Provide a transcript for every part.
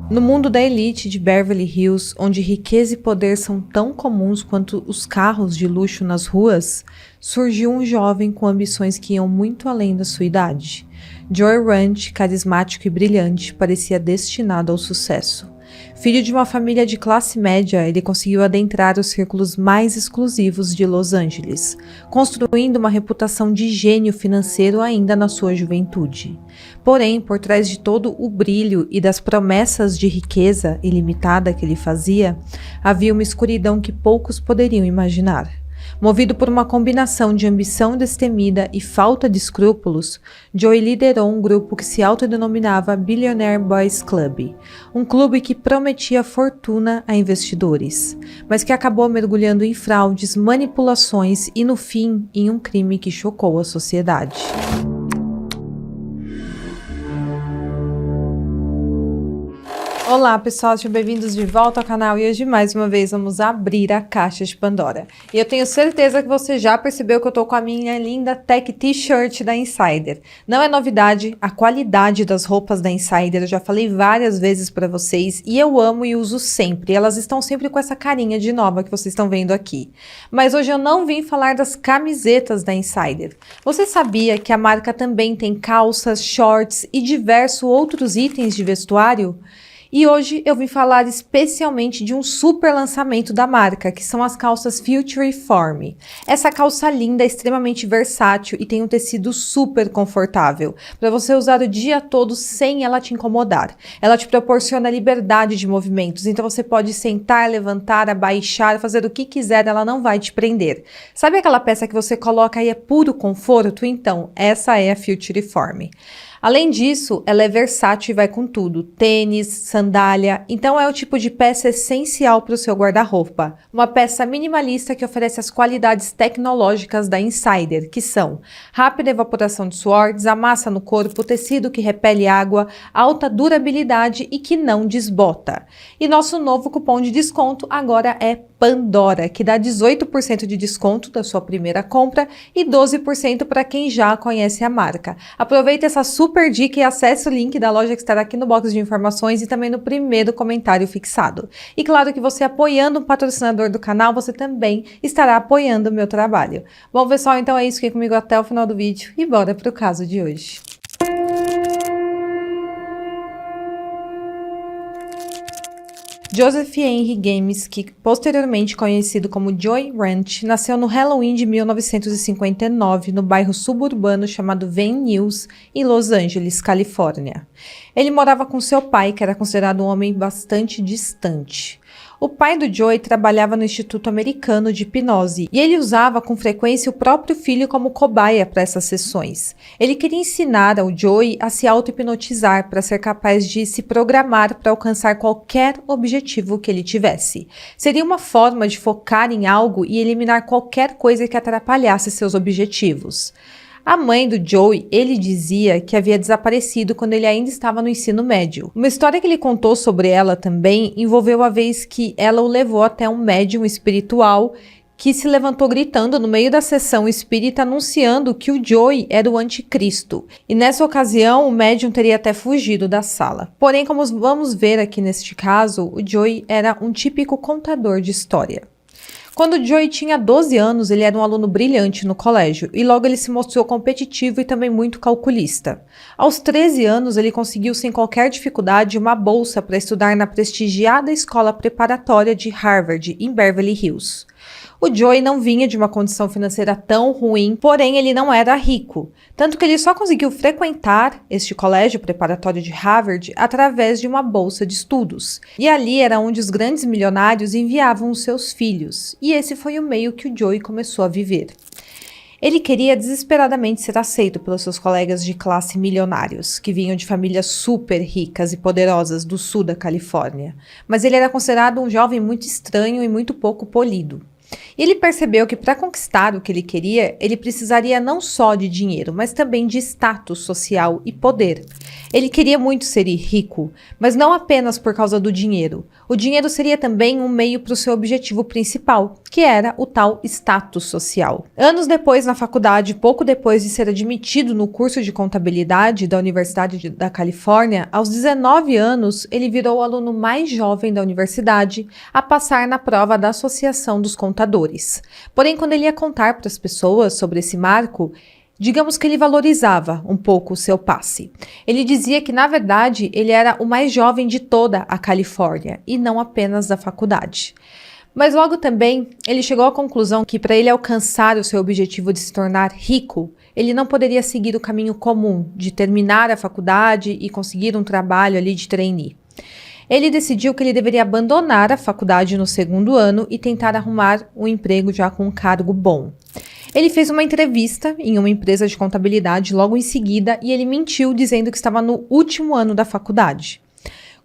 No mundo da elite de Beverly Hills, onde riqueza e poder são tão comuns quanto os carros de luxo nas ruas, surgiu um jovem com ambições que iam muito além da sua idade. Joey Ranch, carismático e brilhante, parecia destinado ao sucesso. Filho de uma família de classe média, ele conseguiu adentrar os círculos mais exclusivos de Los Angeles, construindo uma reputação de gênio financeiro ainda na sua juventude. Porém, por trás de todo o brilho e das promessas de riqueza ilimitada que ele fazia, havia uma escuridão que poucos poderiam imaginar. Movido por uma combinação de ambição destemida e falta de escrúpulos, Joey liderou um grupo que se autodenominava Billionaire Boys Club, um clube que prometia fortuna a investidores, mas que acabou mergulhando em fraudes, manipulações e, no fim, em um crime que chocou a sociedade. Olá pessoal, sejam bem-vindos de volta ao canal e hoje mais uma vez vamos abrir a caixa de Pandora. E eu tenho certeza que você já percebeu que eu tô com a minha linda Tech T-shirt da Insider. Não é novidade, a qualidade das roupas da Insider eu já falei várias vezes para vocês e eu amo e uso sempre. Elas estão sempre com essa carinha de nova que vocês estão vendo aqui. Mas hoje eu não vim falar das camisetas da Insider. Você sabia que a marca também tem calças, shorts e diversos outros itens de vestuário? E hoje eu vim falar especialmente de um super lançamento da marca, que são as calças Future Form. Essa calça linda é extremamente versátil e tem um tecido super confortável, para você usar o dia todo sem ela te incomodar. Ela te proporciona liberdade de movimentos, então você pode sentar, levantar, abaixar, fazer o que quiser, ela não vai te prender. Sabe aquela peça que você coloca e é puro conforto? Então, essa é a Future Form. Além disso, ela é versátil e vai com tudo, tênis, sandália, então é o tipo de peça essencial para o seu guarda-roupa. Uma peça minimalista que oferece as qualidades tecnológicas da Insider, que são rápida evaporação de suor, desamassa no corpo, tecido que repele água, alta durabilidade e que não desbota. E nosso novo cupom de desconto agora é Pandora, que dá 18% de desconto da sua primeira compra e 12% para quem já conhece a marca. Aproveite essa super dica e acesse o link da loja que estará aqui no box de informações e também no primeiro comentário fixado. E claro que você apoiando um patrocinador do canal, você também estará apoiando o meu trabalho. Bom pessoal, então é isso, fiquem comigo até o final do vídeo e bora para o caso de hoje. Joseph Henry Gameski, posteriormente conhecido como Joey Ranch, nasceu no Halloween de 1959 no bairro suburbano chamado Van Nuys, em Los Angeles, Califórnia. Ele morava com seu pai, que era considerado um homem bastante distante. O pai do Joey trabalhava no Instituto Americano de Hipnose e ele usava com frequência o próprio filho como cobaia para essas sessões. Ele queria ensinar ao Joey a se auto-hipnotizar para ser capaz de se programar para alcançar qualquer objetivo que ele tivesse. Seria uma forma de focar em algo e eliminar qualquer coisa que atrapalhasse seus objetivos. A mãe do Joey, ele dizia que havia desaparecido quando ele ainda estava no ensino médio. Uma história que ele contou sobre ela também envolveu a vez que ela o levou até um médium espiritual que se levantou gritando no meio da sessão espírita anunciando que o Joey era o anticristo. E nessa ocasião o médium teria até fugido da sala. Porém, como vamos ver aqui neste caso, o Joey era um típico contador de história. Quando Joey tinha 12 anos, ele era um aluno brilhante no colégio e logo ele se mostrou competitivo e também muito calculista. Aos 13 anos, ele conseguiu sem qualquer dificuldade uma bolsa para estudar na prestigiada escola preparatória de Harvard, em Beverly Hills. O Joey não vinha de uma condição financeira tão ruim, porém ele não era rico, tanto que ele só conseguiu frequentar este colégio preparatório de Harvard através de uma bolsa de estudos. E ali era onde os grandes milionários enviavam os seus filhos, e esse foi o meio que o Joey começou a viver. Ele queria desesperadamente ser aceito pelos seus colegas de classe milionários, que vinham de famílias super ricas e poderosas do sul da Califórnia, mas ele era considerado um jovem muito estranho e muito pouco polido. Ele percebeu que para conquistar o que ele queria, ele precisaria não só de dinheiro, mas também de status social e poder. Ele queria muito ser rico, mas não apenas por causa do dinheiro. O dinheiro seria também um meio para o seu objetivo principal, que era o tal status social. Anos depois, na faculdade, pouco depois de ser admitido no curso de contabilidade da Universidade da Califórnia, aos 19 anos, ele virou o aluno mais jovem da universidade a passar na prova da Associação dos Contadores. Porém, quando ele ia contar para as pessoas sobre esse marco, digamos que ele valorizava um pouco o seu passe. Ele dizia que, na verdade, ele era o mais jovem de toda a Califórnia e não apenas da faculdade. Mas logo também, ele chegou à conclusão que para ele alcançar o seu objetivo de se tornar rico, ele não poderia seguir o caminho comum de terminar a faculdade e conseguir um trabalho ali de trainee. Ele decidiu que ele deveria abandonar a faculdade no segundo ano e tentar arrumar um emprego já com um cargo bom. Ele fez uma entrevista em uma empresa de contabilidade logo em seguida e ele mentiu dizendo que estava no último ano da faculdade.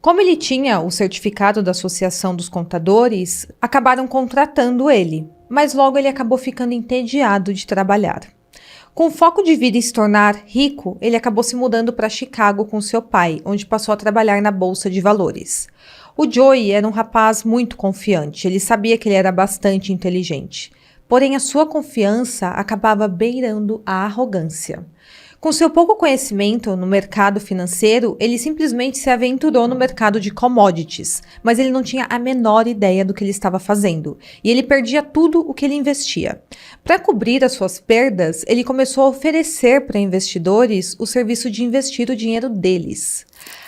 Como ele tinha o certificado da Associação dos Contadores, acabaram contratando ele, mas logo ele acabou ficando entediado de trabalhar. Com foco de vida em se tornar rico, ele acabou se mudando para Chicago com seu pai, onde passou a trabalhar na Bolsa de Valores. O Joey era um rapaz muito confiante, ele sabia que ele era bastante inteligente. Porém, a sua confiança acabava beirando a arrogância. Com seu pouco conhecimento no mercado financeiro, ele simplesmente se aventurou no mercado de commodities, mas ele não tinha a menor ideia do que ele estava fazendo, e ele perdia tudo o que ele investia. Para cobrir as suas perdas, ele começou a oferecer para investidores o serviço de investir o dinheiro deles.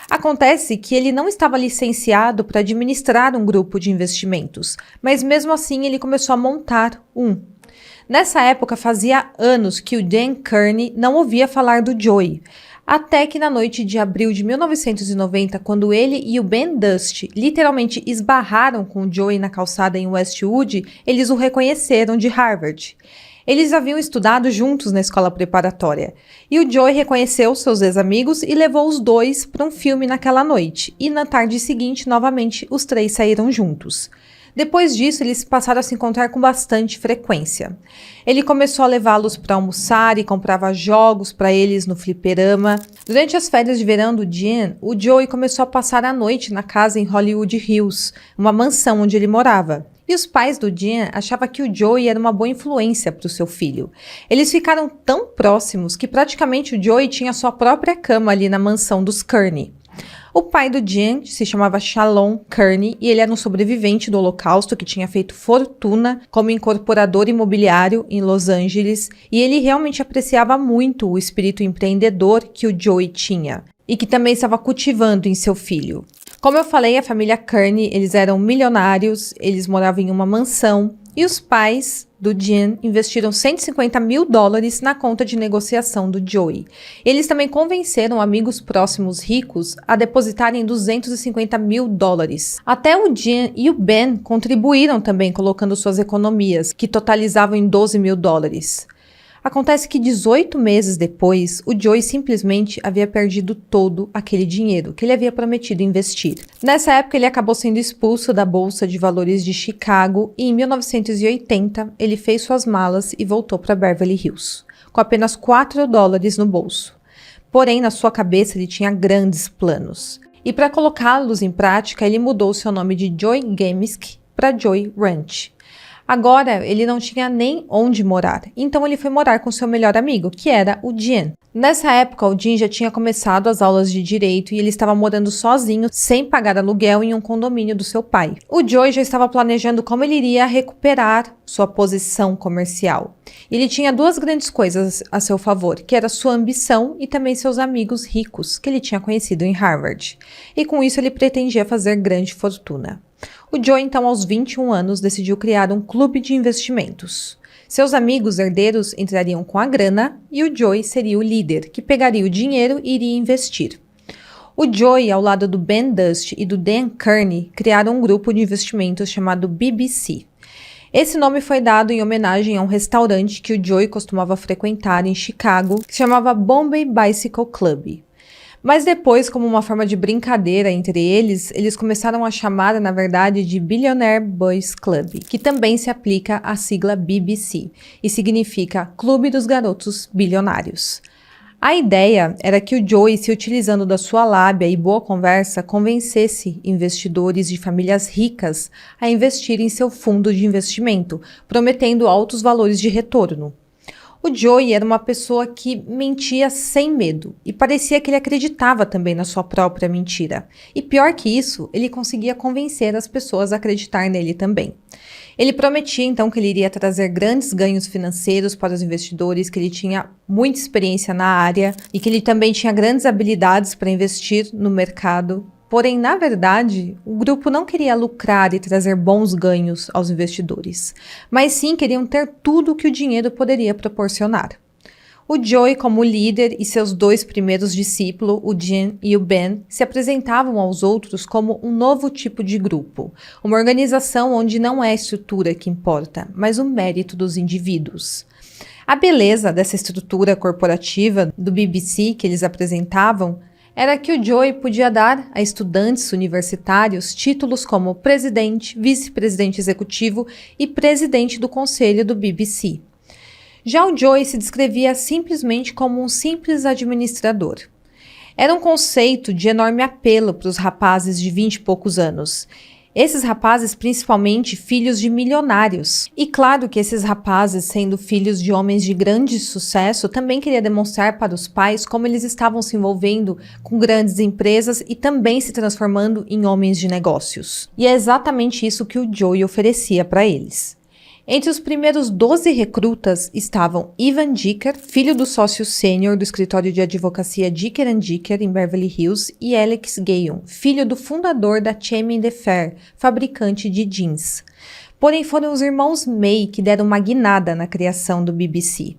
Acontece que ele não estava licenciado para administrar um grupo de investimentos, mas mesmo assim ele começou a montar um. Nessa época fazia anos que o Dan Kearney não ouvia falar do Joey, até que na noite de abril de 1990, quando ele e o Ben Dust literalmente esbarraram com o Joey na calçada em Westwood, eles o reconheceram de Harvard. Eles haviam estudado juntos na escola preparatória, e o Joey reconheceu seus ex-amigos e levou os dois para um filme naquela noite, e na tarde seguinte, novamente, os três saíram juntos. Depois disso, eles passaram a se encontrar com bastante frequência. Ele começou a levá-los para almoçar e comprava jogos para eles no fliperama. Durante as férias de verão do Dean, o Joey começou a passar a noite na casa em Hollywood Hills, uma mansão onde ele morava. E os pais do Dean achavam que o Joey era uma boa influência para o seu filho. Eles ficaram tão próximos que praticamente o Joey tinha sua própria cama ali na mansão dos Kearney. O pai do Dean se chamava Shalom Kearney e ele era um sobrevivente do Holocausto que tinha feito fortuna como incorporador imobiliário em Los Angeles, e ele realmente apreciava muito o espírito empreendedor que o Joey tinha e que também estava cultivando em seu filho. Como eu falei, a família Kearney, eles eram milionários, eles moravam em uma mansão e os pais do Dean investiram $150 mil na conta de negociação do Joey. Eles também convenceram amigos próximos ricos a depositarem $250 mil. Até o Dean e o Ben contribuíram também colocando suas economias, que totalizavam em $12 mil. Acontece que 18 meses depois, o Joey simplesmente havia perdido todo aquele dinheiro que ele havia prometido investir. Nessa época, ele acabou sendo expulso da Bolsa de Valores de Chicago e em 1980, ele fez suas malas e voltou para Beverly Hills, com apenas $4 no bolso. Porém, na sua cabeça, ele tinha grandes planos. E para colocá-los em prática, ele mudou seu nome de Joey Gamisk para Joey Ranch. Agora, ele não tinha nem onde morar, então ele foi morar com seu melhor amigo, que era o Dean. Nessa época, o Dean já tinha começado as aulas de direito e ele estava morando sozinho, sem pagar aluguel, em um condomínio do seu pai. O Joey já estava planejando como ele iria recuperar sua posição comercial. Ele tinha duas grandes coisas a seu favor, que era sua ambição e também seus amigos ricos, que ele tinha conhecido em Harvard. E com isso ele pretendia fazer grande fortuna. O Joey, então, aos 21 anos, decidiu criar um clube de investimentos. Seus amigos herdeiros entrariam com a grana e o Joey seria o líder, que pegaria o dinheiro e iria investir. O Joey, ao lado do Ben Dust e do Dan Kearney, criaram um grupo de investimentos chamado BBC. Esse nome foi dado em homenagem a um restaurante que o Joey costumava frequentar em Chicago, que se chamava Bombay Bicycle Club. Mas depois, como uma forma de brincadeira entre eles, eles começaram a chamar, na verdade, de Billionaire Boys Club, que também se aplica à sigla BBC, e significa Clube dos Garotos Bilionários. A ideia era que o Joey, se utilizando da sua lábia e boa conversa, convencesse investidores de famílias ricas a investir em seu fundo de investimento, prometendo altos valores de retorno. O Joey era uma pessoa que mentia sem medo e parecia que ele acreditava também na sua própria mentira. E pior que isso, ele conseguia convencer as pessoas a acreditar nele também. Ele prometia então que ele iria trazer grandes ganhos financeiros para os investidores, que ele tinha muita experiência na área e que ele também tinha grandes habilidades para investir no mercado. Porém, na verdade, o grupo não queria lucrar e trazer bons ganhos aos investidores, mas sim queriam ter tudo o que o dinheiro poderia proporcionar. O Joey, como líder, e seus dois primeiros discípulos, o Jim e o Ben, se apresentavam aos outros como um novo tipo de grupo, uma organização onde não é a estrutura que importa, mas o mérito dos indivíduos. A beleza dessa estrutura corporativa do BBC que eles apresentavam era que o Joey podia dar a estudantes universitários títulos como presidente, vice-presidente executivo e presidente do conselho do BBC. Já o Joey se descrevia simplesmente como um simples administrador. Era um conceito de enorme apelo para os rapazes de 20 e poucos anos. Esses rapazes, principalmente filhos de milionários. E claro que esses rapazes, sendo filhos de homens de grande sucesso, também queria demonstrar para os pais como eles estavam se envolvendo com grandes empresas e também se transformando em homens de negócios. E é exatamente isso que o Joey oferecia para eles. Entre os primeiros 12 recrutas estavam Ivan Dicker, filho do sócio sênior do escritório de advocacia Dicker & Dicker em Beverly Hills, e Alex Gayon, filho do fundador da Chamin de Fer, fabricante de jeans. Porém, foram os irmãos May que deram uma guinada na criação do BBC.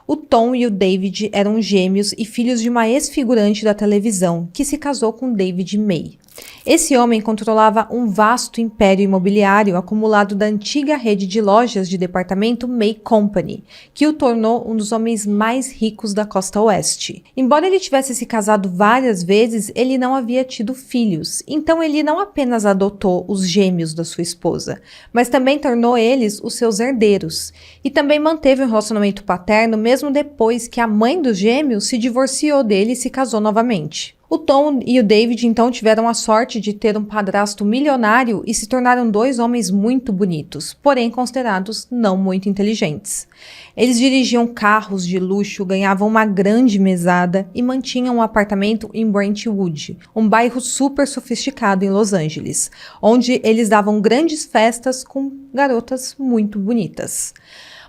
O Tom e o David eram gêmeos e filhos de uma ex-figurante da televisão, que se casou com David May. Esse homem controlava um vasto império imobiliário acumulado da antiga rede de lojas de departamento May Company, que o tornou um dos homens mais ricos da costa oeste. Embora ele tivesse se casado várias vezes, ele não havia tido filhos, então ele não apenas adotou os gêmeos da sua esposa, mas também tornou eles os seus herdeiros, e também manteve um relacionamento paterno mesmo depois que a mãe dos gêmeos se divorciou dele e se casou novamente. O Tom e o David então tiveram a sorte de ter um padrasto milionário e se tornaram dois homens muito bonitos, porém considerados não muito inteligentes. Eles dirigiam carros de luxo, ganhavam uma grande mesada e mantinham um apartamento em Brentwood, um bairro super sofisticado em Los Angeles, onde eles davam grandes festas com garotas muito bonitas.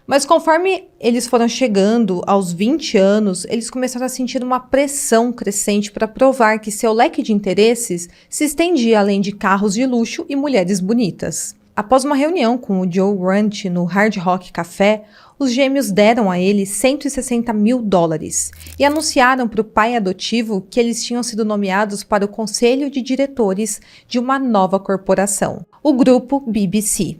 Mas conforme eles foram chegando aos 20 anos, eles começaram a sentir uma pressão crescente para provar que seu leque de interesses se estendia além de carros de luxo e mulheres bonitas. Após uma reunião com o Joe Ranch no Hard Rock Café, os gêmeos deram a ele $160 mil e anunciaram para o pai adotivo que eles tinham sido nomeados para o conselho de diretores de uma nova corporação, o grupo BBC.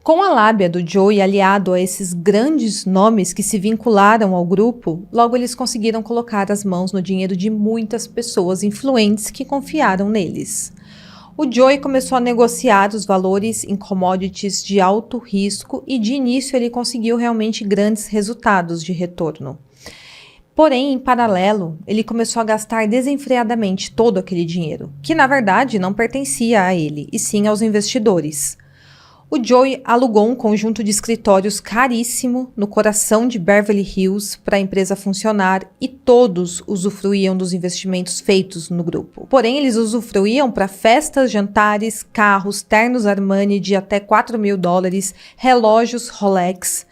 Com a lábia do Joey aliado a esses grandes nomes que se vincularam ao grupo, logo eles conseguiram colocar as mãos no dinheiro de muitas pessoas influentes que confiaram neles. O Joey começou a negociar os valores em commodities de alto risco e de início ele conseguiu realmente grandes resultados de retorno. Porém, em paralelo, ele começou a gastar desenfreadamente todo aquele dinheiro, que na verdade não pertencia a ele, e sim aos investidores. O Joey alugou um conjunto de escritórios caríssimo no coração de Beverly Hills para a empresa funcionar e todos usufruíam dos investimentos feitos no grupo. Porém, eles usufruíam para festas, jantares, carros, ternos Armani de até $4 mil, relógios Rolex.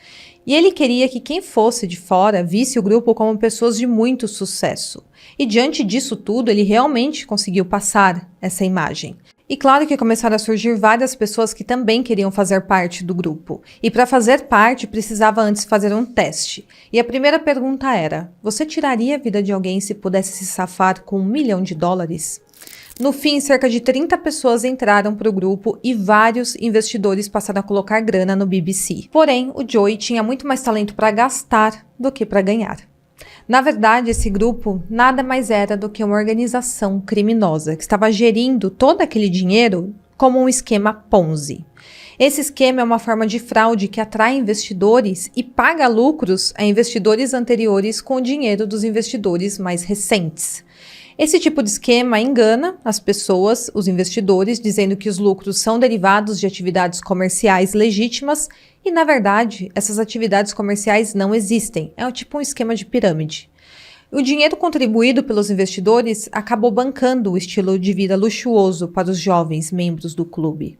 E ele queria que quem fosse de fora visse o grupo como pessoas de muito sucesso. E diante disso tudo, ele realmente conseguiu passar essa imagem. E claro que começaram a surgir várias pessoas que também queriam fazer parte do grupo. E para fazer parte, precisava antes fazer um teste. E a primeira pergunta era: você tiraria a vida de alguém se pudesse se safar com $1 milhão? No fim, cerca de 30 pessoas entraram para o grupo e vários investidores passaram a colocar grana no BBC. Porém, o Joey tinha muito mais talento para gastar do que para ganhar. Na verdade, esse grupo nada mais era do que uma organização criminosa que estava gerindo todo aquele dinheiro como um esquema Ponzi. Esse esquema é uma forma de fraude que atrai investidores e paga lucros a investidores anteriores com o dinheiro dos investidores mais recentes. Esse tipo de esquema engana as pessoas, os investidores, dizendo que os lucros são derivados de atividades comerciais legítimas e, na verdade, essas atividades comerciais não existem. É tipo um esquema de pirâmide. O dinheiro contribuído pelos investidores acabou bancando o estilo de vida luxuoso para os jovens membros do clube.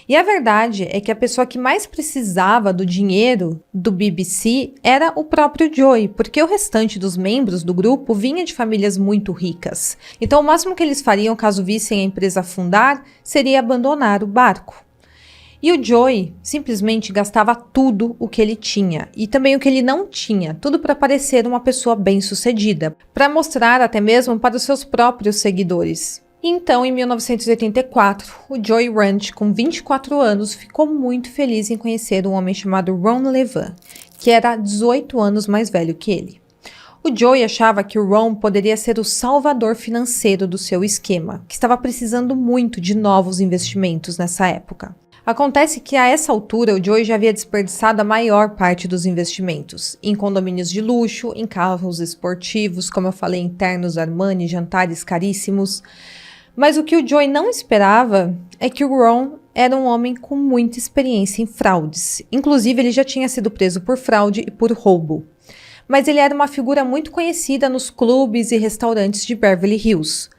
E a verdade é que a pessoa que mais precisava do dinheiro do BBC era o próprio Joey, porque o restante dos membros do grupo vinha de famílias muito ricas. Então o máximo que eles fariam caso vissem a empresa afundar seria abandonar o barco. E o Joey simplesmente gastava tudo o que ele tinha e também o que ele não tinha, tudo para parecer uma pessoa bem-sucedida, para mostrar até mesmo para os seus próprios seguidores. Então, em 1984, o Joey Ranch, com 24 anos, ficou muito feliz em conhecer um homem chamado Ron Levan, que era 18 anos mais velho que ele. O Joey achava que o Ron poderia ser o salvador financeiro do seu esquema, que estava precisando muito de novos investimentos nessa época. Acontece que a essa altura o Joey já havia desperdiçado a maior parte dos investimentos, em condomínios de luxo, em carros esportivos, como eu falei, em ternos Armani, jantares caríssimos. Mas o que o Joey não esperava é que o Ron era um homem com muita experiência em fraudes. Inclusive, ele já tinha sido preso por fraude e por roubo. Mas ele era uma figura muito conhecida nos clubes e restaurantes de Beverly Hills.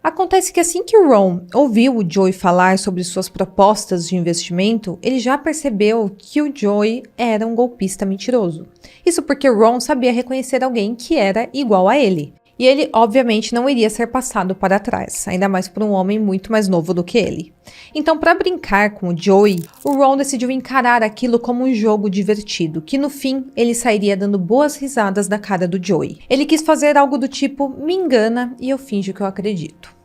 Acontece que assim que o Ron ouviu o Joey falar sobre suas propostas de investimento, ele já percebeu que o Joey era um golpista mentiroso. Isso porque o Ron sabia reconhecer alguém que era igual a ele. E ele, obviamente, não iria ser passado para trás, ainda mais por um homem muito mais novo do que ele. Então, para brincar com o Joey, o Ron decidiu encarar aquilo como um jogo divertido, que no fim ele sairia dando boas risadas da cara do Joey. Ele quis fazer algo do tipo, me engana e eu finjo que eu acredito.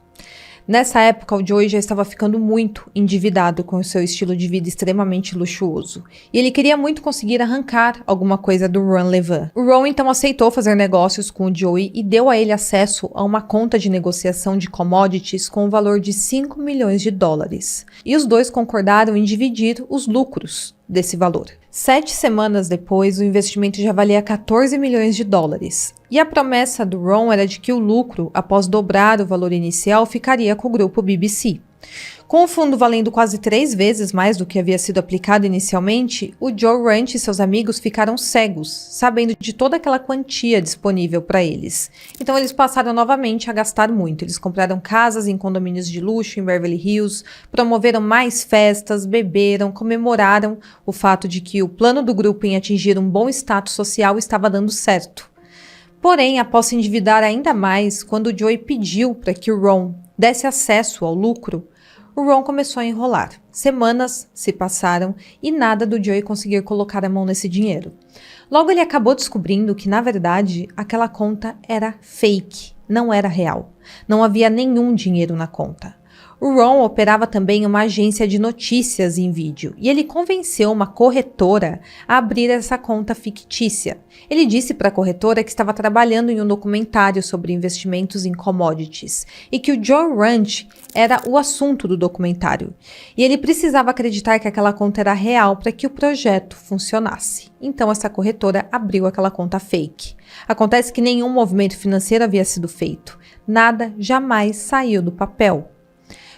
Nessa época, o Joey já estava ficando muito endividado com o seu estilo de vida extremamente luxuoso. E ele queria muito conseguir arrancar alguma coisa do Ron Levan. O Ron então aceitou fazer negócios com o Joey e deu a ele acesso a uma conta de negociação de commodities com o valor de 5 milhões de dólares. E os dois concordaram em dividir os lucros desse valor. 7 semanas depois, o investimento já valia 14 milhões de dólares. E a promessa do Ron era de que o lucro, após dobrar o valor inicial, ficaria com o grupo BBC. Com o fundo valendo quase 3 vezes mais do que havia sido aplicado inicialmente, o Joey Ranch e seus amigos ficaram cegos, sabendo de toda aquela quantia disponível para eles. Então eles passaram novamente a gastar muito. Eles compraram casas em condomínios de luxo em Beverly Hills, promoveram mais festas, beberam, comemoraram o fato de que o plano do grupo em atingir um bom status social estava dando certo. Porém, após se endividar ainda mais, quando o Joey pediu para que o Ron desse acesso ao lucro, o Ron começou a enrolar. Semanas se passaram e nada do Joey conseguir colocar a mão nesse dinheiro. Logo ele acabou descobrindo que, na verdade, aquela conta era fake, não era real. Não havia nenhum dinheiro na conta. O Ron operava também uma agência de notícias em vídeo e ele convenceu uma corretora a abrir essa conta fictícia. Ele disse para a corretora que estava trabalhando em um documentário sobre investimentos em commodities e que o Joey Ranch era o assunto do documentário. E ele precisava acreditar que aquela conta era real para que o projeto funcionasse. Então essa corretora abriu aquela conta fake. Acontece que nenhum movimento financeiro havia sido feito. Nada jamais saiu do papel.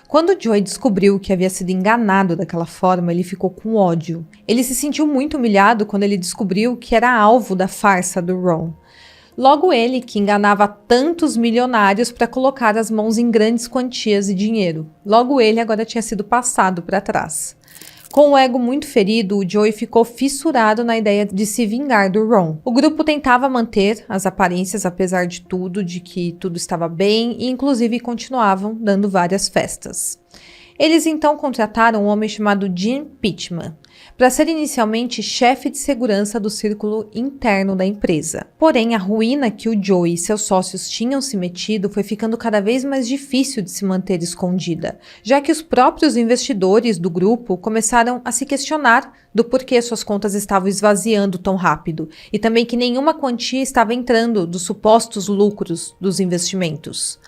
Quando o Joey descobriu que havia sido enganado daquela forma, ele ficou com ódio. Ele se sentiu muito humilhado quando ele descobriu que era alvo da farsa do Ron. Logo ele, que enganava tantos milionários para colocar as mãos em grandes quantias de dinheiro. Logo ele agora tinha sido passado para trás. Com o ego muito ferido, o Joey ficou fissurado na ideia de se vingar do Ron. O grupo tentava manter as aparências, apesar de tudo, de que tudo estava bem, e inclusive continuavam dando várias festas. Eles então contrataram um homem chamado Jim Pittman para ser inicialmente chefe de segurança do círculo interno da empresa. Porém, a ruína que o Joey e seus sócios tinham se metido foi ficando cada vez mais difícil de se manter escondida, já que os próprios investidores do grupo começaram a se questionar do porquê suas contas estavam esvaziando tão rápido e também que nenhuma quantia estava entrando dos supostos lucros dos investimentos.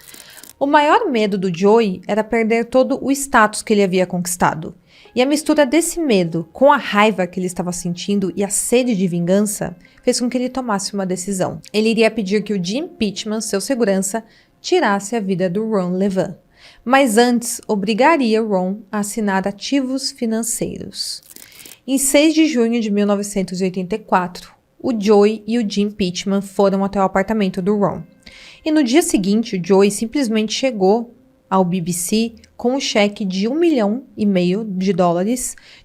O maior medo do Joey era perder todo o status que ele havia conquistado. E a mistura desse medo com a raiva que ele estava sentindo e a sede de vingança fez com que ele tomasse uma decisão. Ele iria pedir que o Jim Pittman, seu segurança, tirasse a vida do Ron Levin. Mas antes, obrigaria Ron a assinar ativos financeiros. Em 6 de junho de 1984, o Joey e o Jim Pittman foram até o apartamento do Ron. E no dia seguinte, o Joey simplesmente chegou ao BBC com um cheque de $1,5 milhão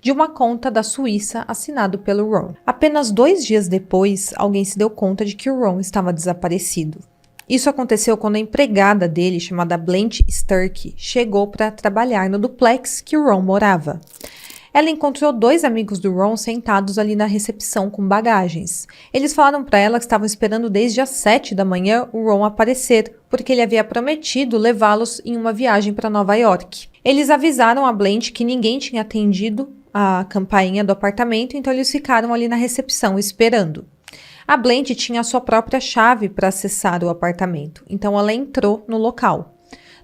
de uma conta da Suíça assinado pelo Ron. Apenas 2 dias depois, alguém se deu conta de que o Ron estava desaparecido. Isso aconteceu quando a empregada dele, chamada Blanche Sturkey, chegou para trabalhar no duplex que o Ron morava. Ela encontrou 2 amigos do Ron sentados ali na recepção com bagagens. Eles falaram para ela que estavam esperando desde as 7 da manhã o Ron aparecer, porque ele havia prometido levá-los em uma viagem para Nova York. Eles avisaram a Blanche que ninguém tinha atendido a campainha do apartamento, então eles ficaram ali na recepção esperando. A Blanche tinha a sua própria chave para acessar o apartamento, então ela entrou no local.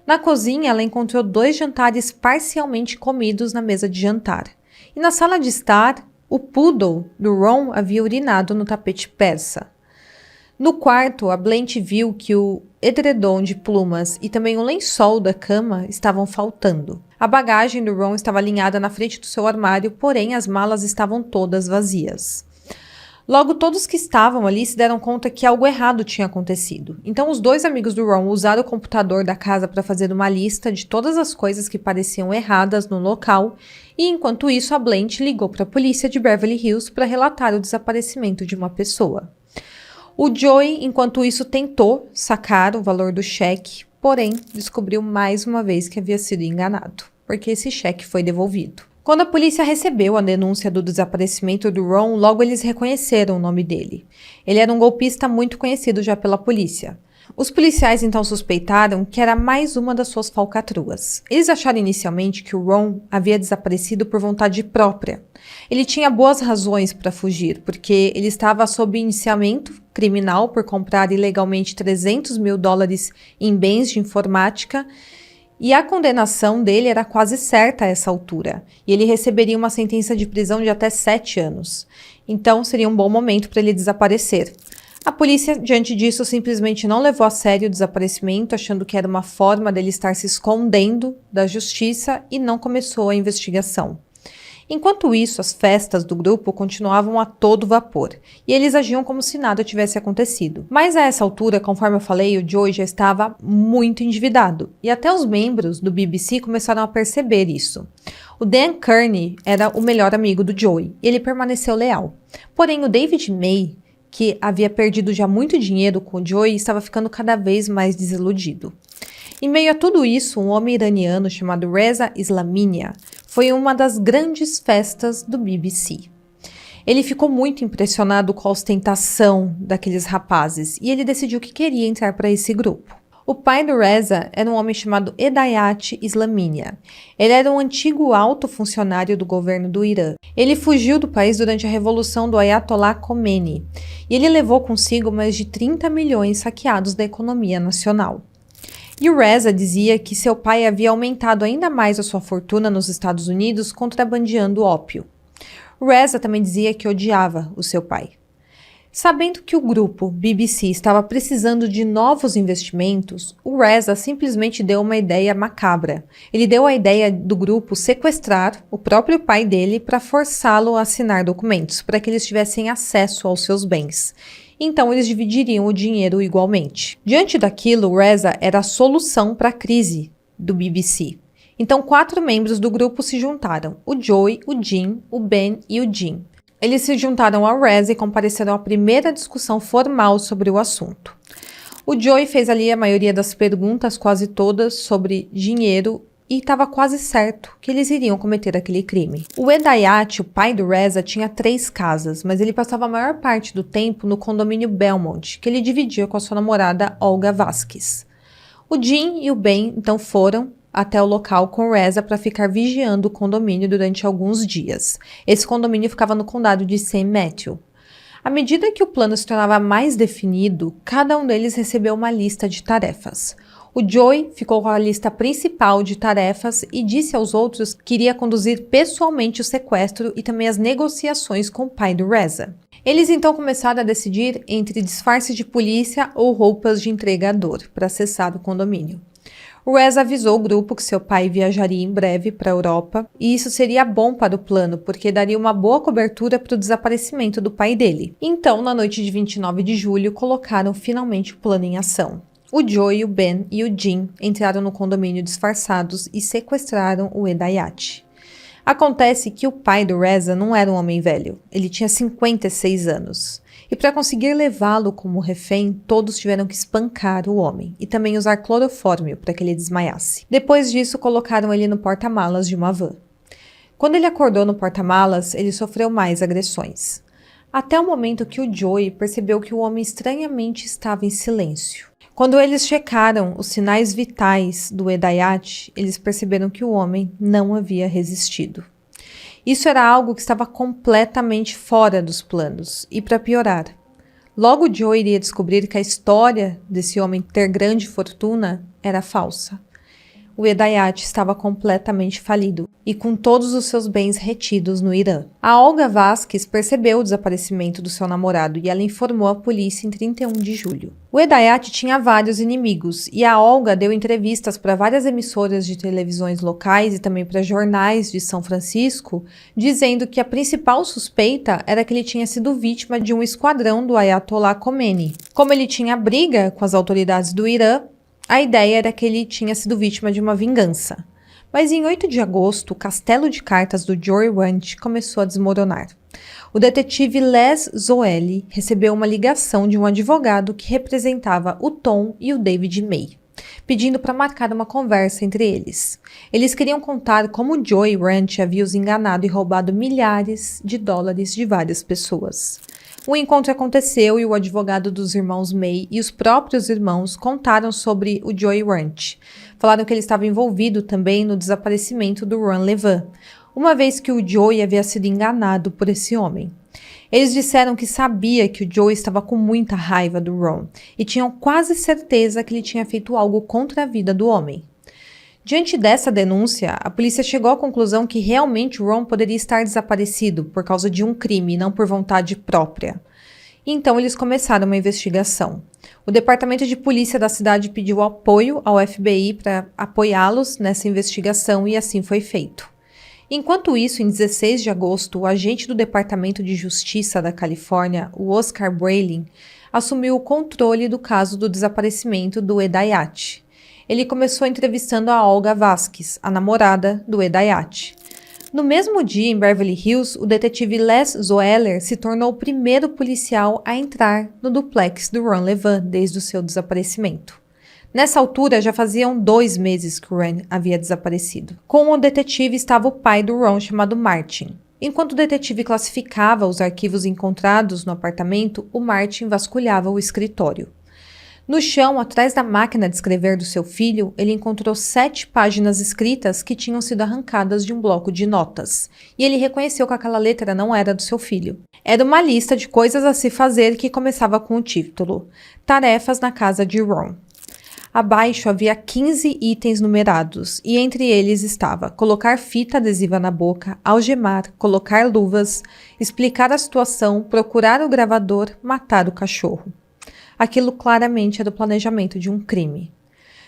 Na cozinha, ela encontrou 2 jantares parcialmente comidos na mesa de jantar. E na sala de estar, o poodle do Ron havia urinado no tapete persa. No quarto, a Blanche viu que o edredom de plumas e também o lençol da cama estavam faltando. A bagagem do Ron estava alinhada na frente do seu armário, porém as malas estavam todas vazias. Logo, todos que estavam ali se deram conta que algo errado tinha acontecido. Então, os 2 amigos do Ron usaram o computador da casa para fazer uma lista de todas as coisas que pareciam erradas no local, e enquanto isso, a Blanche ligou para a polícia de Beverly Hills para relatar o desaparecimento de uma pessoa. O Joey, enquanto isso, tentou sacar o valor do cheque, porém, descobriu mais uma vez que havia sido enganado, porque esse cheque foi devolvido. Quando a polícia recebeu a denúncia do desaparecimento do Ron, logo eles reconheceram o nome dele. Ele era um golpista muito conhecido já pela polícia. Os policiais então suspeitaram que era mais uma das suas falcatruas. Eles acharam inicialmente que o Ron havia desaparecido por vontade própria. Ele tinha boas razões para fugir, porque ele estava sob indiciamento criminal por comprar ilegalmente $300 mil em bens de informática, e a condenação dele era quase certa a essa altura, e ele receberia uma sentença de prisão de até 7 anos. Então, seria um bom momento para ele desaparecer. A polícia, diante disso, simplesmente não levou a sério o desaparecimento, achando que era uma forma dele estar se escondendo da justiça, e não começou a investigação. Enquanto isso, as festas do grupo continuavam a todo vapor, e eles agiam como se nada tivesse acontecido. Mas a essa altura, conforme eu falei, o Joey já estava muito endividado, e até os membros do BBC começaram a perceber isso. O Dan Kearney era o melhor amigo do Joey, e ele permaneceu leal. Porém, o David May, que havia perdido já muito dinheiro com o Joey, estava ficando cada vez mais desiludido. Em meio a tudo isso, um homem iraniano chamado Reza Islamania foi uma das grandes festas do BBC. Ele ficou muito impressionado com a ostentação daqueles rapazes e ele decidiu que queria entrar para esse grupo. O pai do Reza era um homem chamado Hedayat Islamania. Ele era um antigo alto funcionário do governo do Irã. Ele fugiu do país durante a revolução do Ayatollah Khomeini e ele levou consigo mais de 30 milhões saqueados da economia nacional. E o Reza dizia que seu pai havia aumentado ainda mais a sua fortuna nos Estados Unidos contrabandeando ópio. O Reza também dizia que odiava o seu pai. Sabendo que o grupo BBC estava precisando de novos investimentos, o Reza simplesmente deu uma ideia macabra. Ele deu a ideia do grupo sequestrar o próprio pai dele para forçá-lo a assinar documentos, para que eles tivessem acesso aos seus bens. Então eles dividiriam o dinheiro igualmente. Diante daquilo, o Reza era a solução para a crise do BBC. Então 4 membros do grupo se juntaram, o Joey, o Jim, o Ben e o Jim. Eles se juntaram ao Reza e compareceram à primeira discussão formal sobre o assunto. O Joey fez ali a maioria das perguntas, quase todas, sobre dinheiro e estava quase certo que eles iriam cometer aquele crime. O Hedayat, o pai do Reza, tinha 3 casas, mas ele passava a maior parte do tempo no condomínio Belmont, que ele dividia com a sua namorada Olga Vasquez. O Jim e o Ben então foram até o local com Reza para ficar vigiando o condomínio durante alguns dias. Esse condomínio ficava no condado de St. Matthew. À medida que o plano se tornava mais definido, cada um deles recebeu uma lista de tarefas. O Joey ficou com a lista principal de tarefas e disse aos outros que iria conduzir pessoalmente o sequestro e também as negociações com o pai do Reza. Eles então começaram a decidir entre disfarce de polícia ou roupas de entregador para acessar o condomínio. O Reza avisou o grupo que seu pai viajaria em breve para a Europa e isso seria bom para o plano, porque daria uma boa cobertura para o desaparecimento do pai dele. Então, na noite de 29 de julho, colocaram finalmente o plano em ação. O Joey, o Ben e o Jim entraram no condomínio disfarçados e sequestraram o Hedayat. Acontece que o pai do Reza não era um homem velho, ele tinha 56 anos. E para conseguir levá-lo como refém, todos tiveram que espancar o homem e também usar clorofórmio para que ele desmaiasse. Depois disso, colocaram ele no porta-malas de uma van. Quando ele acordou no porta-malas, ele sofreu mais agressões. Até o momento que o Joey percebeu que o homem estranhamente estava em silêncio. Quando eles checaram os sinais vitais do Hedayat, eles perceberam que o homem não havia resistido. Isso era algo que estava completamente fora dos planos, e para piorar, logo Joe iria descobrir que a história desse homem ter grande fortuna era falsa. O Hedayat estava completamente falido e com todos os seus bens retidos no Irã. A Olga Vasquez percebeu o desaparecimento do seu namorado e ela informou a polícia em 31 de julho. O Hedayat tinha vários inimigos e a Olga deu entrevistas para várias emissoras de televisões locais e também para jornais de São Francisco, dizendo que a principal suspeita era que ele tinha sido vítima de um esquadrão do Ayatollah Khomeini. Como ele tinha briga com as autoridades do Irã, a ideia era que ele tinha sido vítima de uma vingança. Mas em 8 de agosto, o castelo de cartas do Joey Ranch começou a desmoronar. O detetive Les Zoelli recebeu uma ligação de um advogado que representava o Tom e o David May, pedindo para marcar uma conversa entre eles. Eles queriam contar como o Joey Ranch havia os enganado e roubado milhares de dólares de várias pessoas. O encontro aconteceu e o advogado dos irmãos May e os próprios irmãos contaram sobre o Joey Ranch. Falaram que ele estava envolvido também no desaparecimento do Ron Levan, uma vez que o Joey havia sido enganado por esse homem. Eles disseram que sabia que o Joey estava com muita raiva do Ron e tinham quase certeza que ele tinha feito algo contra a vida do homem. Diante dessa denúncia, a polícia chegou à conclusão que realmente o Ron poderia estar desaparecido por causa de um crime e não por vontade própria. Então eles começaram uma investigação. O departamento de polícia da cidade pediu apoio ao FBI para apoiá-los nessa investigação e assim foi feito. Enquanto isso, em 16 de agosto, o agente do Departamento de Justiça da Califórnia, o Oscar Brayling, assumiu o controle do caso do desaparecimento do Hedayat. Ele começou entrevistando a Olga Vasquez, a namorada do Hedayat. No mesmo dia, em Beverly Hills, o detetive Les Zoeller se tornou o primeiro policial a entrar no duplex do Ron Levan desde o seu desaparecimento. Nessa altura, já faziam 2 meses que o Ron havia desaparecido. Com o detetive estava o pai do Ron, chamado Martin. Enquanto o detetive classificava os arquivos encontrados no apartamento, o Martin vasculhava o escritório. No chão, atrás da máquina de escrever do seu filho, ele encontrou 7 páginas escritas que tinham sido arrancadas de um bloco de notas, e ele reconheceu que aquela letra não era do seu filho. Era uma lista de coisas a se fazer que começava com o título Tarefas na casa de Ron. Abaixo havia 15 itens numerados, e entre eles estava colocar fita adesiva na boca, algemar, colocar luvas, explicar a situação, procurar o gravador, matar o cachorro. Aquilo claramente era o planejamento de um crime.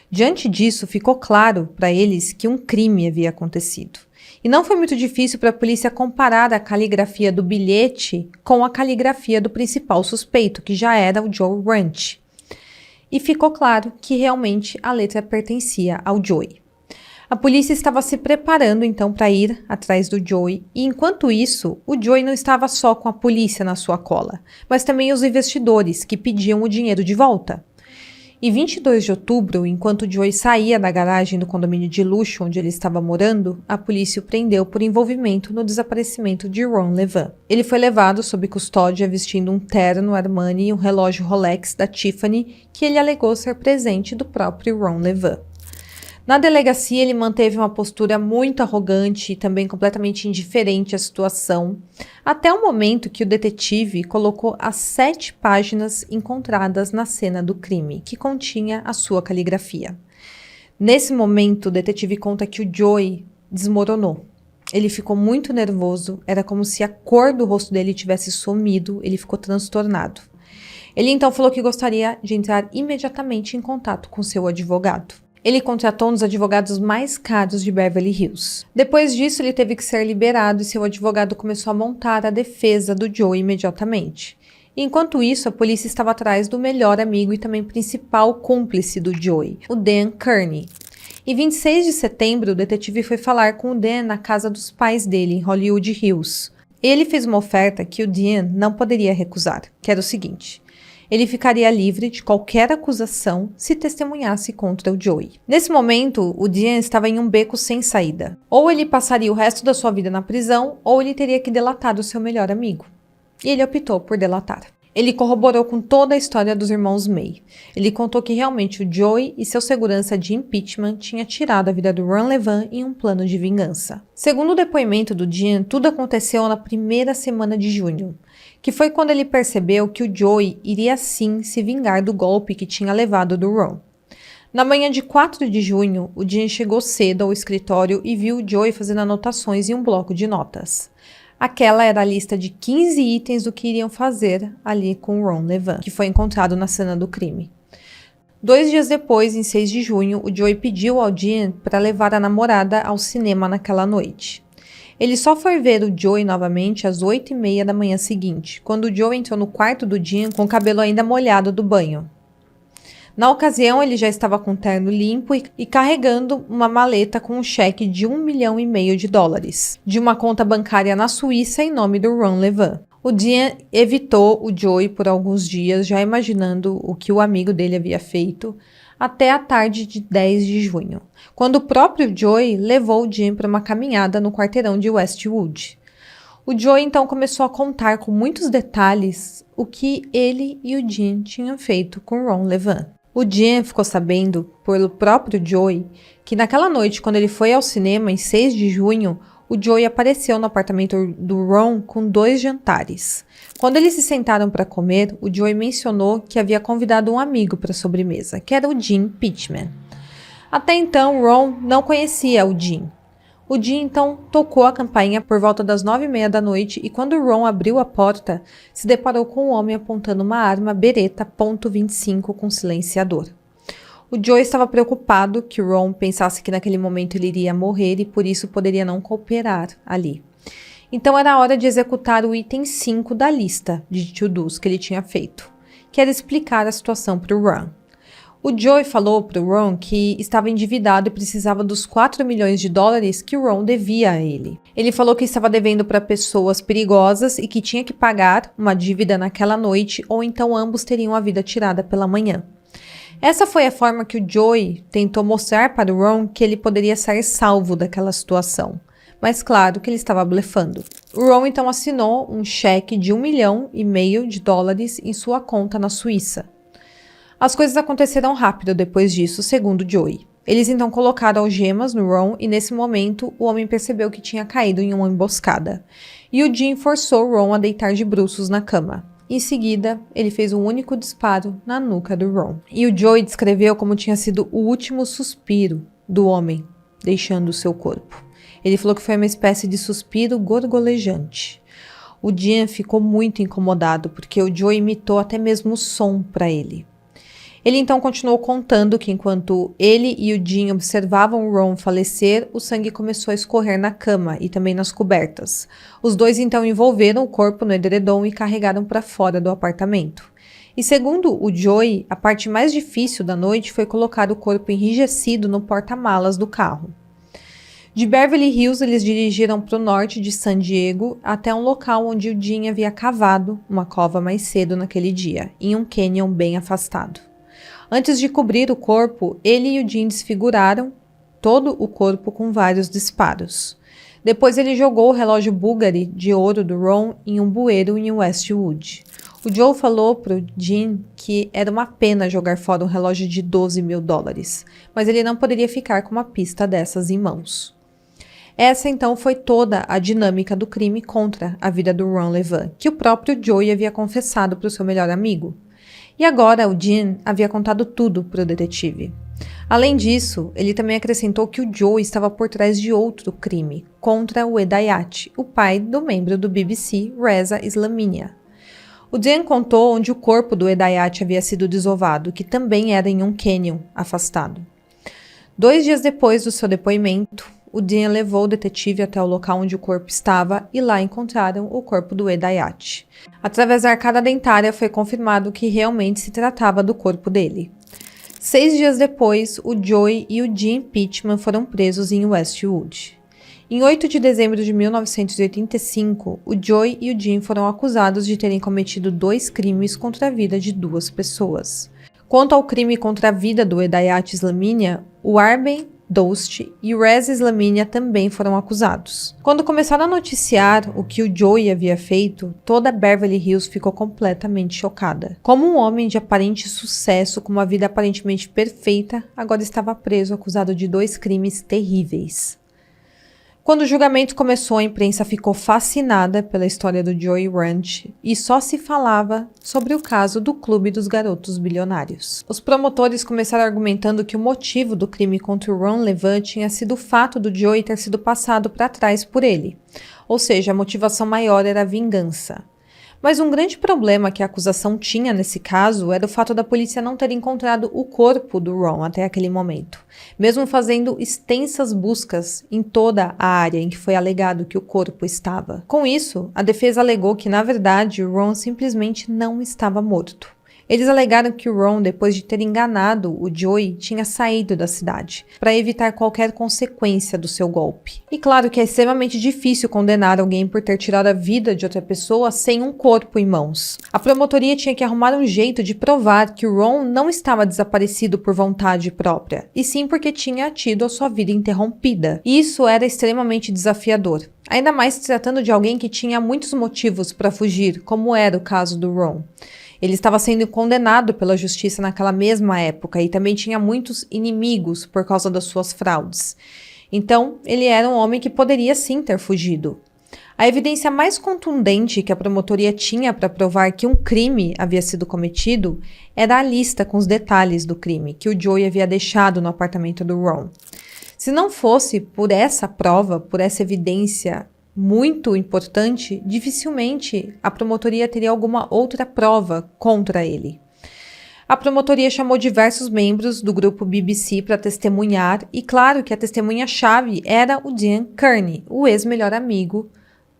Diante disso, ficou claro para eles que um crime havia acontecido. E não foi muito difícil para a polícia comparar a caligrafia do bilhete com a caligrafia do principal suspeito, que já era o Joe Ranch. E ficou claro que realmente a letra pertencia ao Joey. A polícia estava se preparando então para ir atrás do Joey e enquanto isso, o Joey não estava só com a polícia na sua cola, mas também os investidores que pediam o dinheiro de volta. Em 22 de outubro, enquanto Joey saía da garagem do condomínio de luxo onde ele estava morando, a polícia o prendeu por envolvimento no desaparecimento de Ron Levan. Ele foi levado sob custódia vestindo um terno Armani e um relógio Rolex da Tiffany que ele alegou ser presente do próprio Ron Levan. Na delegacia, ele manteve uma postura muito arrogante e também completamente indiferente à situação, até o momento que o detetive colocou as 7 páginas encontradas na cena do crime, que continha a sua caligrafia. Nesse momento, o detetive conta que o Joey desmoronou. Ele ficou muito nervoso, era como se a cor do rosto dele tivesse sumido, ele ficou transtornado. Ele então falou que gostaria de entrar imediatamente em contato com seu advogado. Ele contratou um dos advogados mais caros de Beverly Hills. Depois disso, ele teve que ser liberado e seu advogado começou a montar a defesa do Joey imediatamente. Enquanto isso, a polícia estava atrás do melhor amigo e também principal cúmplice do Joey, o Dan Kearney. Em 26 de setembro, o detetive foi falar com o Dan na casa dos pais dele, em Hollywood Hills. Ele fez uma oferta que o Dan não poderia recusar, que era o seguinte: ele ficaria livre de qualquer acusação se testemunhasse contra o Joey. Nesse momento, o Dan estava em um beco sem saída. Ou ele passaria o resto da sua vida na prisão, ou ele teria que delatar o seu melhor amigo. E ele optou por delatar. Ele corroborou com toda a história dos irmãos May. Ele contou que realmente o Joey e seu segurança de impeachment tinha tirado a vida do Ron Levan em um plano de vingança. Segundo o depoimento do Dan, tudo aconteceu na primeira semana de junho, que foi quando ele percebeu que o Joey iria sim se vingar do golpe que tinha levado do Ron. Na manhã de 4 de junho, o Dan chegou cedo ao escritório e viu o Joey fazendo anotações em um bloco de notas. Aquela era a lista de 15 itens do que iriam fazer ali com o Ron Levan, que foi encontrado na cena do crime. 2 dias depois, em 6 de junho, o Joey pediu ao Dan para levar a namorada ao cinema naquela noite. Ele só foi ver o Joey novamente às 8h30 da manhã seguinte, quando o Joey entrou no quarto do Dan com o cabelo ainda molhado do banho. Na ocasião, ele já estava com o terno limpo e carregando uma maleta com um cheque de $1,5 milhão de uma conta bancária na Suíça em nome do Ron Levan. O Dan evitou o Joey por alguns dias, já imaginando o que o amigo dele havia feito, até a tarde de 10 de junho, quando o próprio Joey levou o Dan para uma caminhada no quarteirão de Westwood. O Joey então começou a contar com muitos detalhes o que ele e o Dan tinham feito com Ron Levan. O Dan ficou sabendo, pelo próprio Joey, que naquela noite, quando ele foi ao cinema em 6 de junho, o Joey apareceu no apartamento do Ron com 2 jantares. Quando eles se sentaram para comer, o Joey mencionou que havia convidado um amigo para a sobremesa, que era o Jim Pittman. Até então, Ron não conhecia o Jim. O Jim então tocou a campainha por volta das 9h30 da noite e quando Ron abriu a porta, se deparou com um homem apontando uma arma Beretta .25 com silenciador. O Joey estava preocupado que Ron pensasse que naquele momento ele iria morrer e por isso poderia não cooperar ali. Então era hora de executar o item 5 da lista de to-dos que ele tinha feito, que era explicar a situação para o Ron. O Joey falou para o Ron que estava endividado e precisava dos $4 milhões que o Ron devia a ele. Ele falou que estava devendo para pessoas perigosas e que tinha que pagar uma dívida naquela noite ou então ambos teriam a vida tirada pela manhã. Essa foi a forma que o Joey tentou mostrar para o Ron que ele poderia sair salvo daquela situação. Mas claro que ele estava blefando. O Ron então assinou um cheque de $1,5 milhão em sua conta na Suíça. As coisas aconteceram rápido depois disso, segundo Joey. Eles então colocaram algemas no Ron e nesse momento o homem percebeu que tinha caído em uma emboscada. E o Jim forçou o Ron a deitar de bruços na cama. Em seguida, ele fez um único disparo na nuca do Ron. E o Joey descreveu como tinha sido o último suspiro do homem, deixando o seu corpo. Ele falou que foi uma espécie de suspiro gorgolejante. O Jim ficou muito incomodado porque o Joey imitou até mesmo o som para ele. Ele então continuou contando que enquanto ele e o Jim observavam o Ron falecer, o sangue começou a escorrer na cama e também nas cobertas. Os dois então envolveram o corpo no edredom e carregaram para fora do apartamento. E segundo o Joey, a parte mais difícil da noite foi colocar o corpo enrijecido no porta-malas do carro. De Beverly Hills, eles dirigiram para o norte de San Diego até um local onde o Jim havia cavado uma cova mais cedo naquele dia, em um canyon bem afastado. Antes de cobrir o corpo, ele e o Dean desfiguraram todo o corpo com vários disparos. Depois ele jogou o relógio Bulgari de ouro do Ron em um bueiro em Westwood. O Joe falou pro Dean que era uma pena jogar fora um relógio de $12.000, mas ele não poderia ficar com uma pista dessas em mãos. Essa então foi toda a dinâmica do crime contra a vida do Ron Levin, que o próprio Joey havia confessado para o seu melhor amigo. E agora o Dean havia contado tudo para o detetive. Além disso, ele também acrescentou que o Joey estava por trás de outro crime, contra o Hedayat, o pai do membro do BBC, Reza Slamania. O Dean contou onde o corpo do Hedayat havia sido desovado, que também era em um cânion afastado. 2 dias depois do seu depoimento, o Dean levou o detetive até o local onde o corpo estava e lá encontraram o corpo do Hedayat. Através da arcada dentária foi confirmado que realmente se tratava do corpo dele. 6 dias depois, o Joey e o Dean Pittman foram presos em Westwood. Em 8 de dezembro de 1985, o Joey e o Dean foram acusados de terem cometido 2 crimes contra a vida de 2 pessoas. Quanto ao crime contra a vida do Hedayat Slamania, o Arben Dost e Reza Slamania também foram acusados. Quando começaram a noticiar o que o Joey havia feito, toda Beverly Hills ficou completamente chocada. Como um homem de aparente sucesso, com uma vida aparentemente perfeita, agora estava preso acusado de 2 crimes terríveis. Quando o julgamento começou, a imprensa ficou fascinada pela história do Joey Ranch e só se falava sobre o caso do Clube dos Garotos Bilionários. Os promotores começaram argumentando que o motivo do crime contra o Ron Levin tinha sido o fato do Joey ter sido passado para trás por ele, ou seja, a motivação maior era a vingança. Mas um grande problema que a acusação tinha nesse caso era o fato da polícia não ter encontrado o corpo do Ron até aquele momento, mesmo fazendo extensas buscas em toda a área em que foi alegado que o corpo estava. Com isso, a defesa alegou que, na verdade, o Ron simplesmente não estava morto. Eles alegaram que o Ron, depois de ter enganado o Joey, tinha saído da cidade, para evitar qualquer consequência do seu golpe. E claro que é extremamente difícil condenar alguém por ter tirado a vida de outra pessoa sem um corpo em mãos. A promotoria tinha que arrumar um jeito de provar que o Ron não estava desaparecido por vontade própria, e sim porque tinha tido a sua vida interrompida. E isso era extremamente desafiador. Ainda mais se tratando de alguém que tinha muitos motivos para fugir, como era o caso do Ron. Ele estava sendo condenado pela justiça naquela mesma época e também tinha muitos inimigos por causa das suas fraudes. Então, ele era um homem que poderia sim ter fugido. A evidência mais contundente que a promotoria tinha para provar que um crime havia sido cometido era a lista com os detalhes do crime que o Joey havia deixado no apartamento do Ron. Se não fosse por essa prova, por essa evidência muito importante, dificilmente a promotoria teria alguma outra prova contra ele. A promotoria chamou diversos membros do grupo BBC para testemunhar e claro que a testemunha-chave era o Dean Kearney, o ex-melhor amigo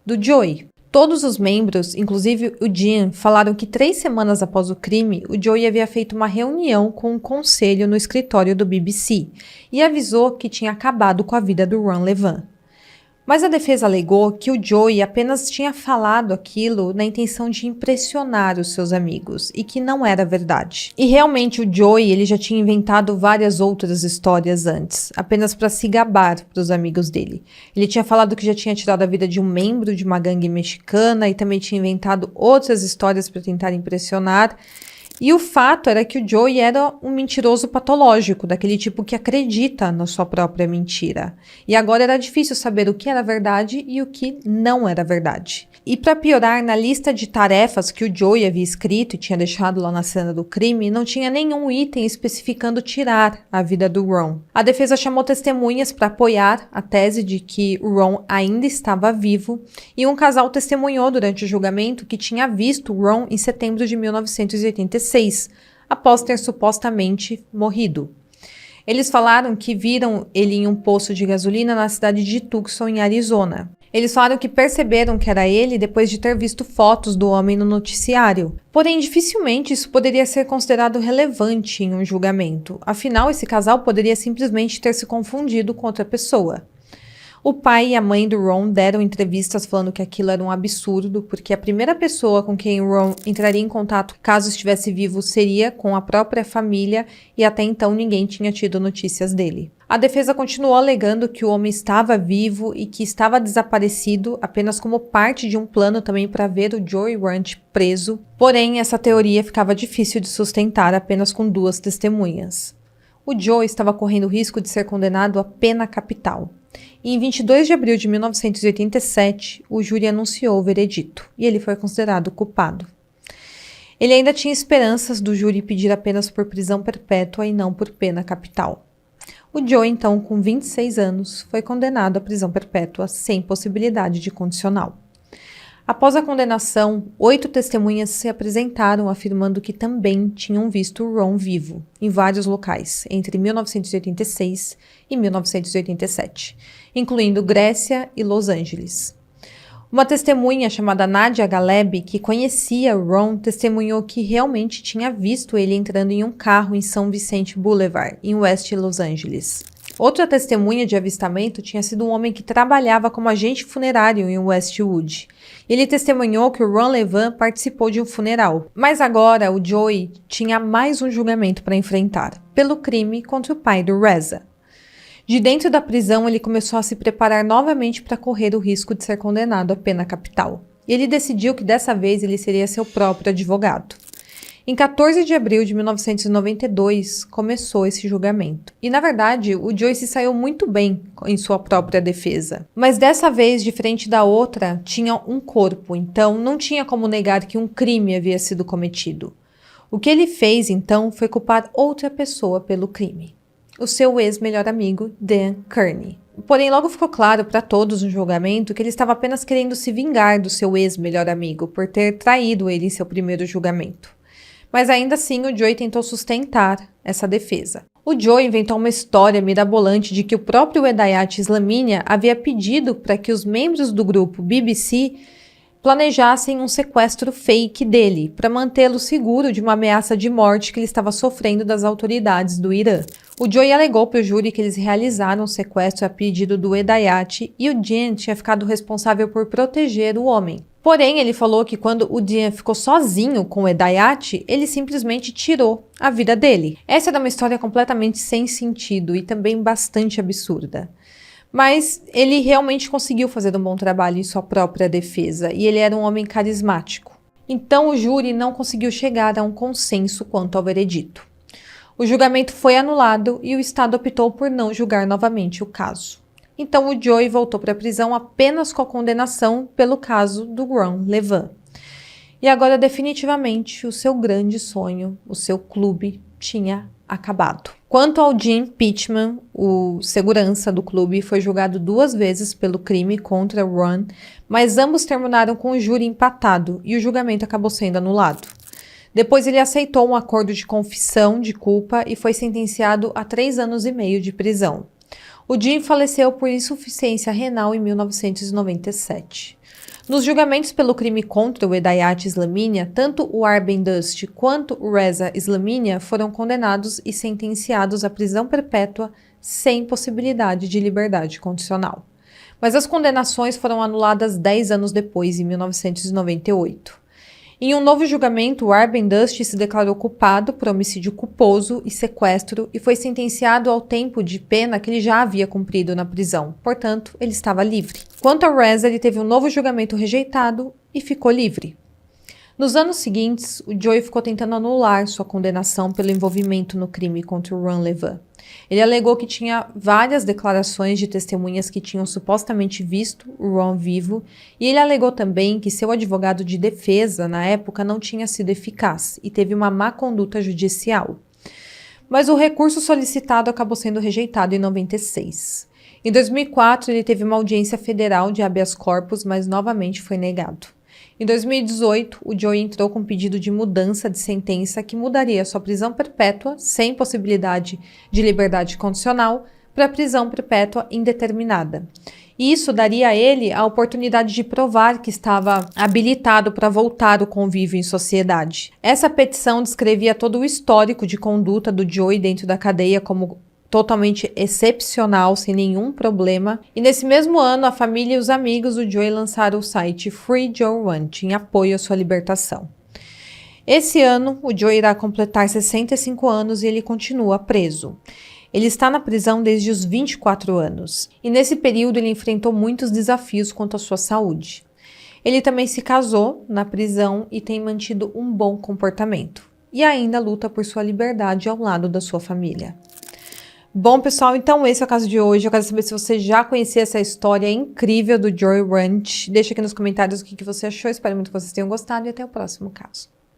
do Joey. Todos os membros, inclusive o Dean, falaram que 3 semanas após o crime, o Joey havia feito uma reunião com um conselho no escritório do BBC e avisou que tinha acabado com a vida do Ron Levin. Mas a defesa alegou que o Joey apenas tinha falado aquilo na intenção de impressionar os seus amigos e que não era verdade. E realmente o Joey ele já tinha inventado várias outras histórias antes, apenas para se gabar para os amigos dele. Ele tinha falado que já tinha tirado a vida de um membro de uma gangue mexicana e também tinha inventado outras histórias para tentar impressionar. E o fato era que o Joey era um mentiroso patológico, daquele tipo que acredita na sua própria mentira. E agora era difícil saber o que era verdade e o que não era verdade. E para piorar, na lista de tarefas que o Joey havia escrito e tinha deixado lá na cena do crime, não tinha nenhum item especificando tirar a vida do Ron. A defesa chamou testemunhas para apoiar a tese de que o Ron ainda estava vivo e um casal testemunhou durante o julgamento que tinha visto o Ron em setembro de 1986, após ter supostamente morrido. Eles falaram que viram ele em um posto de gasolina na cidade de Tucson, em Arizona. Eles falaram que perceberam que era ele depois de ter visto fotos do homem no noticiário. Porém, dificilmente isso poderia ser considerado relevante em um julgamento. Afinal, esse casal poderia simplesmente ter se confundido com outra pessoa. O pai e a mãe do Ron deram entrevistas falando que aquilo era um absurdo, porque a primeira pessoa com quem o Ron entraria em contato caso estivesse vivo seria com a própria família e até então ninguém tinha tido notícias dele. A defesa continuou alegando que o homem estava vivo e que estava desaparecido apenas como parte de um plano também para ver o Joey Ranch preso, porém essa teoria ficava difícil de sustentar apenas com 2 testemunhas. O Joey estava correndo o risco de ser condenado à pena capital. E em 22 de abril de 1987, o júri anunciou o veredito, e ele foi considerado culpado. Ele ainda tinha esperanças do júri pedir apenas por prisão perpétua e não por pena capital. O Joey, então, com 26 anos, foi condenado à prisão perpétua sem possibilidade de condicional. Após a condenação, 8 testemunhas se apresentaram afirmando que também tinham visto o Ron vivo, em vários locais, entre 1986 e 1987, incluindo Grécia e Los Angeles. Uma testemunha chamada Nadia Galeb, que conhecia o Ron, testemunhou que realmente tinha visto ele entrando em um carro em São Vicente Boulevard, em West Los Angeles. Outra testemunha de avistamento tinha sido um homem que trabalhava como agente funerário em Westwood. Ele testemunhou que o Ron Levin participou de um funeral, mas agora o Joey tinha mais um julgamento para enfrentar, pelo crime contra o pai do Reza. De dentro da prisão, ele começou a se preparar novamente para correr o risco de ser condenado à pena capital. E ele decidiu que dessa vez ele seria seu próprio advogado. Em 14 de abril de 1992, começou esse julgamento. E, na verdade, o Joey se saiu muito bem em sua própria defesa. Mas dessa vez, diferente da outra, tinha um corpo, então não tinha como negar que um crime havia sido cometido. O que ele fez, então, foi culpar outra pessoa pelo crime. O seu ex-melhor amigo, Dan Kearney. Porém, logo ficou claro para todos no julgamento que ele estava apenas querendo se vingar do seu ex-melhor amigo por ter traído ele em seu primeiro julgamento. Mas ainda assim, o Joey tentou sustentar essa defesa. O Joey inventou uma história mirabolante de que o próprio Hedayat Islaminian havia pedido para que os membros do grupo BBC planejassem um sequestro fake dele, para mantê-lo seguro de uma ameaça de morte que ele estava sofrendo das autoridades do Irã. O Joey alegou para o júri que eles realizaram o sequestro a pedido do Hedayat e o Dean tinha ficado responsável por proteger o homem. Porém, ele falou que quando o Dean ficou sozinho com o Hedayat, ele simplesmente tirou a vida dele. Essa era uma história completamente sem sentido e também bastante absurda. Mas ele realmente conseguiu fazer um bom trabalho em sua própria defesa e ele era um homem carismático. Então o júri não conseguiu chegar a um consenso quanto ao veredito. O julgamento foi anulado e o Estado optou por não julgar novamente o caso. Então o Joey voltou para a prisão apenas com a condenação pelo caso do Ron Levin. E agora definitivamente o seu grande sonho, o seu clube, tinha acabado. Quanto ao Jim Pittman, o segurança do clube, foi julgado 2 vezes pelo crime contra Ron, mas ambos terminaram com o júri empatado e o julgamento acabou sendo anulado. Depois ele aceitou um acordo de confissão de culpa e foi sentenciado a 3 anos e meio de prisão. O Jim faleceu por insuficiência renal em 1997. Nos julgamentos pelo crime contra o Hedayat Islaminian, tanto o Arben Dust quanto o Reza Islaminian foram condenados e sentenciados à prisão perpétua sem possibilidade de liberdade condicional. Mas as condenações foram anuladas 10 anos depois, em 1998. Em um novo julgamento, o Arben Dust se declarou culpado por homicídio culposo e sequestro e foi sentenciado ao tempo de pena que ele já havia cumprido na prisão. Portanto, ele estava livre. Quanto ao Reza, ele teve um novo julgamento rejeitado e ficou livre. Nos anos seguintes, o Joey ficou tentando anular sua condenação pelo envolvimento no crime contra o Ron Levin. Ele alegou que tinha várias declarações de testemunhas que tinham supostamente visto o Ron vivo, e ele alegou também que seu advogado de defesa, na época, não tinha sido eficaz e teve uma má conduta judicial. Mas o recurso solicitado acabou sendo rejeitado em 96. Em 2004, ele teve uma audiência federal de habeas corpus, mas novamente foi negado. Em 2018, o Joey entrou com um pedido de mudança de sentença que mudaria sua prisão perpétua, sem possibilidade de liberdade condicional, para prisão perpétua indeterminada. E isso daria a ele a oportunidade de provar que estava habilitado para voltar ao convívio em sociedade. Essa petição descrevia todo o histórico de conduta do Joey dentro da cadeia como totalmente excepcional, sem nenhum problema. E nesse mesmo ano, a família e os amigos do Joey lançaram o site Free Joe Ranch, em apoio à sua libertação. Esse ano, o Joey irá completar 65 anos e ele continua preso. Ele está na prisão desde os 24 anos, e nesse período ele enfrentou muitos desafios quanto à sua saúde. Ele também se casou na prisão e tem mantido um bom comportamento. E ainda luta por sua liberdade ao lado da sua família. Bom, pessoal, então esse é o caso de hoje. Eu quero saber se você já conhecia essa história incrível do Joey Ranch. Deixa aqui nos comentários o que você achou. Espero muito que vocês tenham gostado e até o próximo caso.